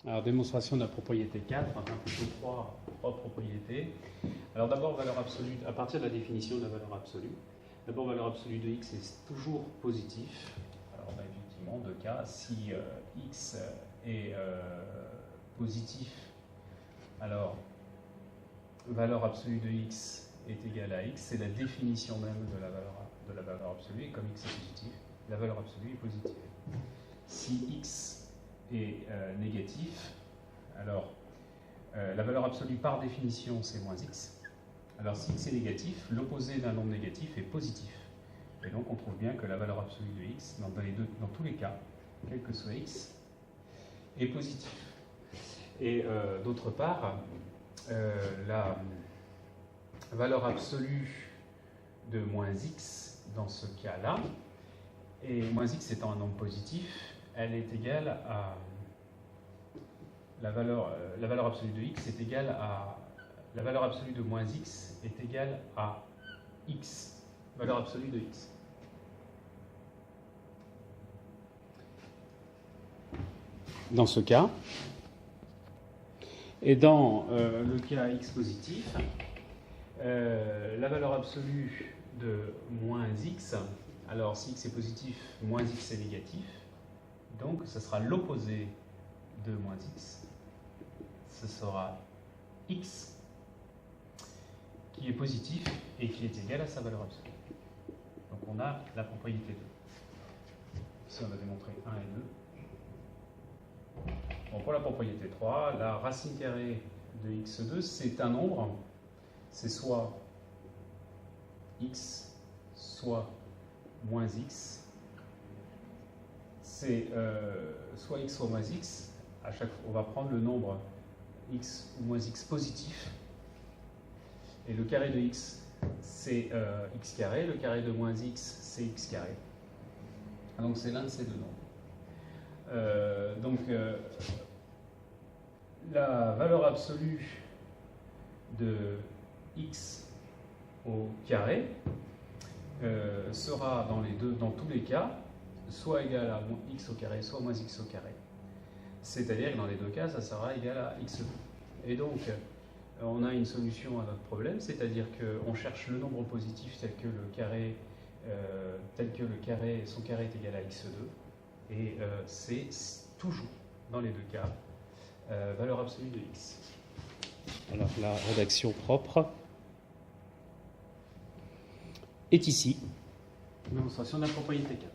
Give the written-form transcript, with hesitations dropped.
Alors, démonstration de la propriété 4, enfin plutôt trois propriétés. Alors d'abord, valeur absolue, à partir de la définition de la valeur absolue. D'abord, valeur absolue de x est toujours positif. Alors on a effectivement deux cas. Si x est positif, alors valeur absolue de x est égale à x. C'est la définition même de la valeur absolue. Et comme x est positif, la valeur absolue est positive. Si x est négatif, alors la valeur absolue par définition c'est moins x. Alors si x est négatif, l'opposé d'un nombre négatif est positif. Et donc on trouve bien que la valeur absolue de x, dans tous les cas, quel que soit x, est positif. Et d'autre part, la valeur absolue de moins x dans ce cas-là, et moins x étant un nombre positif, elle est égale à la valeur absolue de x est égale à la valeur absolue de moins x est égale à x, valeur absolue de x. Dans ce cas, et dans le cas x positif, la valeur absolue de moins x, alors si x est positif, moins x est négatif, donc ce sera l'opposé de moins x, ce sera x qui est positif et qui est égal à sa valeur absolue. Donc on a la propriété 2. Ici on a démontré 1 et 2. Bon, pour la propriété 3, la racine carrée de x2, c'est un nombre, c'est soit x, soit moins x. C'est soit x soit moins x. À chaque fois, on va prendre le nombre x ou moins x positif. Et le carré de x, c'est x carré. Le carré de moins x, c'est x carré. Donc c'est l'un de ces deux nombres. La valeur absolue de x au carré sera dans tous les cas soit égale à x au carré, soit moins x au carré. C'est-à-dire que dans les deux cas, ça sera égal à x2. Et donc, on a une solution à notre problème, c'est-à-dire qu'on cherche le nombre positif tel que son carré est égal à x2. Et c'est toujours, dans les deux cas, valeur absolue de x. Alors, la rédaction propre est ici. Démonstration de la propriété 4.